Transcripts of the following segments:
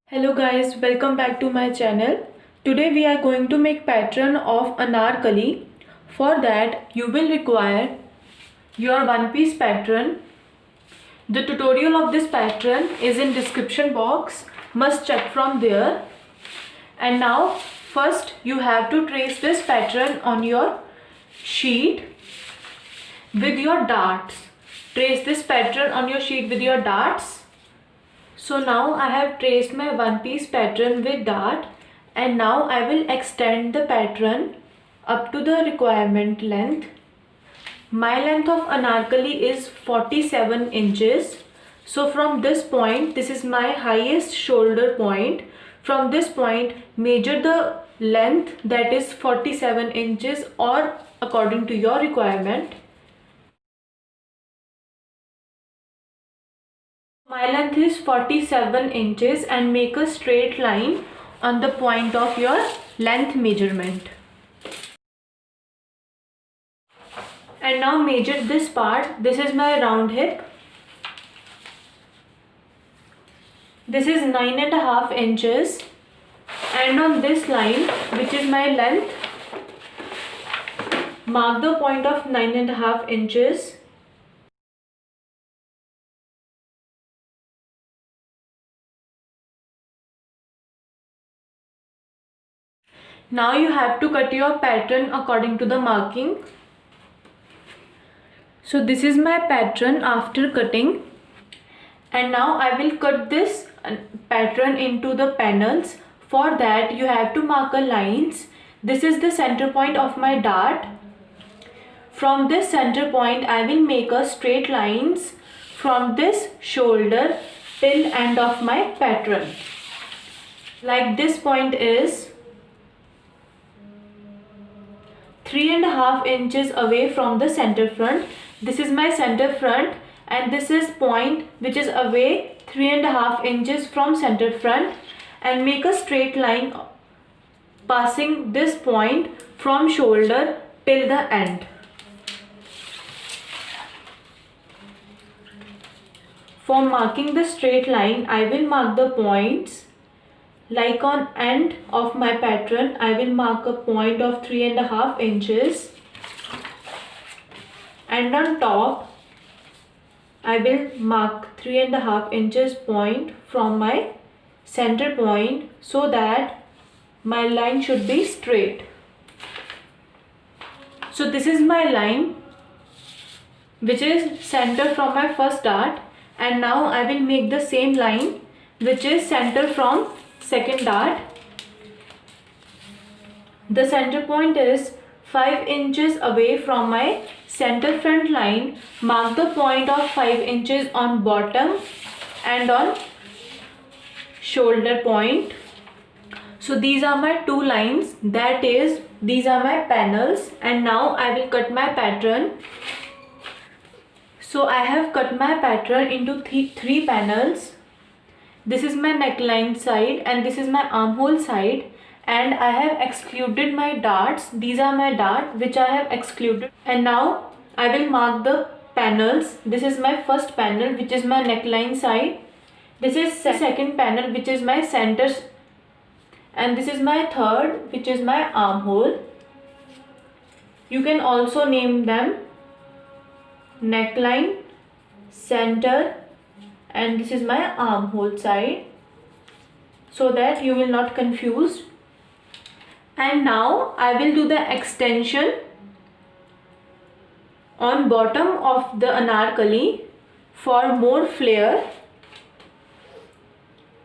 Hello guys, welcome back to my channel. Today we are going to make pattern of anarkali. For that you will require your one piece pattern. The tutorial of this pattern is in description box. Must check from there. And now first you have to trace this pattern on your sheet with your darts. Trace this pattern on your sheet with your darts. So now I have traced my one piece pattern with dart, and now I will extend the pattern up to the requirement length. My length of anarkali is 47 inches. So from this point, this is my highest shoulder point. From this point, measure the length, that is 47 inches, or according to your requirement. My length is 47 inches and make a straight line on the point of your length measurement. And now measure this part. This is my round hip. This is 9.5 inches. And on this line, which is my length, mark the point of 9.5 inches. Now you have to cut your pattern according to the marking. So this is my pattern after cutting, and now I will cut this pattern into the panels. For that you have to mark a lines. This is the center point of my dart. From this center point I will make a straight lines from this shoulder till end of my pattern. Like this point is 3.5 inches away from the center front. This is my center front, and this is point which is away 3.5 inches from center front, and make a straight line passing this point from shoulder till the end. For marking the straight line, I will mark the points. Like on end of my pattern, I will mark a point of 3.5 inches, and on top I will mark 3.5 inches point from my center point, so that my line should be straight. So this is my line which is center from my first dart, and now I will make the same line which is center from second dart. The center point is 5 inches away from my center front line. Mark the point of 5 inches on bottom and on shoulder point. So these are my two lines, that is, these are my panels, and now I will cut my pattern. So I have cut my pattern into three panels. This is my neckline side and this is my armhole side, and I have excluded my darts. These are my darts which I have excluded, and now I will mark the panels. This is my first panel which is my neckline side. This is second panel which is my center, and this is my third which is my armhole. You can also name them neckline, center, and this is my armhole side, so that you will not confuse. And now I will do the extension on bottom of the anarkali for more flare.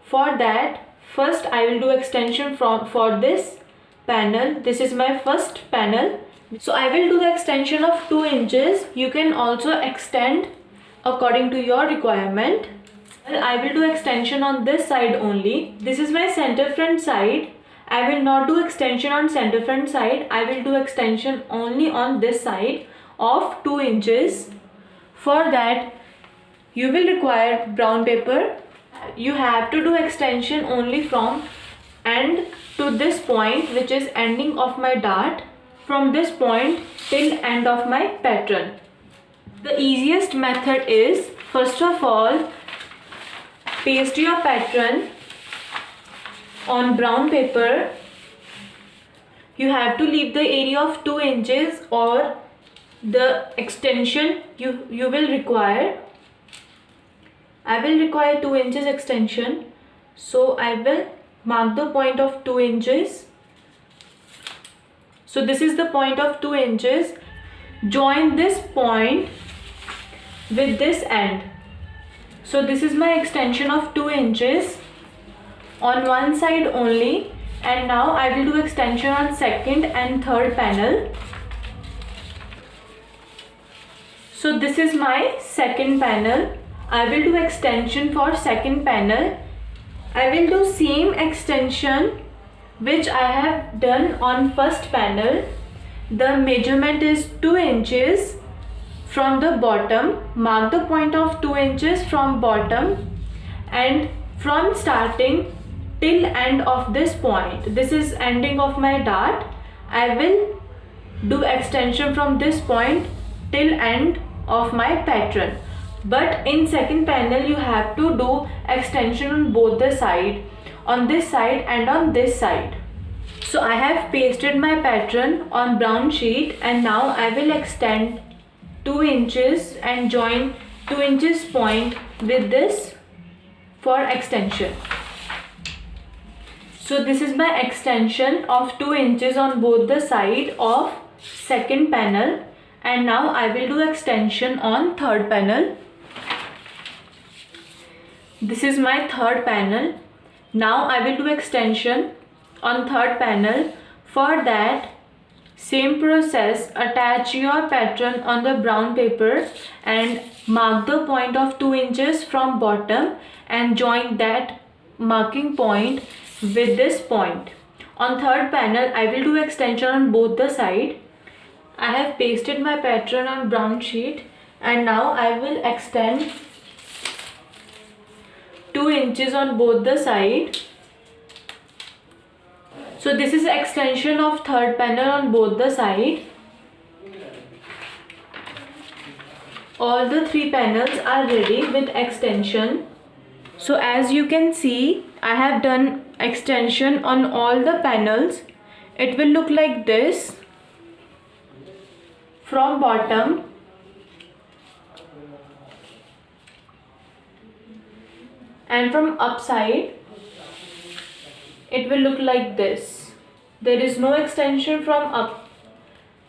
For that, first I will do extension for this panel. This is my first panel. So I will do the extension of 2 inches. You can also extend according to your requirement. I will do extension on this side only. This is my center front side. I will not do extension on center front side. I will do extension only on this side of 2 inches. For that, you will require brown paper. You have to do extension only from end to this point, which is ending of my dart, from this point till end of my pattern. The easiest method is, first of all, paste your pattern on brown paper. You have to leave the area of 2 inches or the extension you will require. I will require 2 inches extension, so I will mark the point of 2 inches. So this is the point of 2 inches. Join this point with this end. So this is my extension of 2 inches on one side only, and now I will do extension on second and third panel. So this is my second panel. I will do extension for second panel. I will do same extension which I have done on first panel. The measurement is 2 inches from the bottom. Mark the point of 2 inches from bottom, and from starting till end of this point, this is ending of my dart, I will do extension from this point till end of my pattern. But in second panel you have to do extension on both the side, on this side and on this side. So I have pasted my pattern on brown sheet, and now I will extend 2 inches and join 2 inches point with this for extension. So this is my extension of 2 inches on both the side of second panel, and now I will do extension on third panel. This is my third panel. Now I will do extension on third panel. For that, same process, attach your pattern on the brown paper and mark the point of 2 inches from bottom and join that marking point with this point. On third panel, I will do extension on both the side. I have pasted my pattern on brown sheet, and now I will extend 2 inches on both the side. So this is extension of third panel on both the side. All the 3 panels are ready with extension. So as you can see, I have done extension on all the panels. It will look like this from bottom. And from upside, it will look like this. There is no extension from up,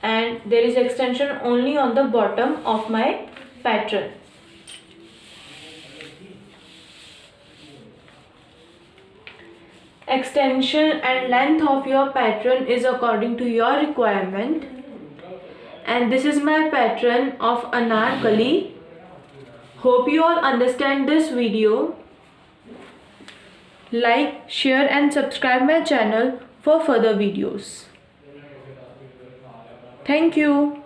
and there is extension only on the bottom of my pattern. Extension and length of your pattern is according to your requirement. And this is my pattern of anarkali. Hope you all understand this video. Like, share and subscribe my channel for further videos. Thank you.